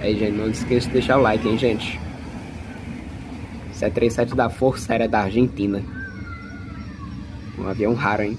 Aí, gente, não esqueça de deixar o like, hein, gente. 737 da Força Aérea da Argentina. Um avião raro, hein.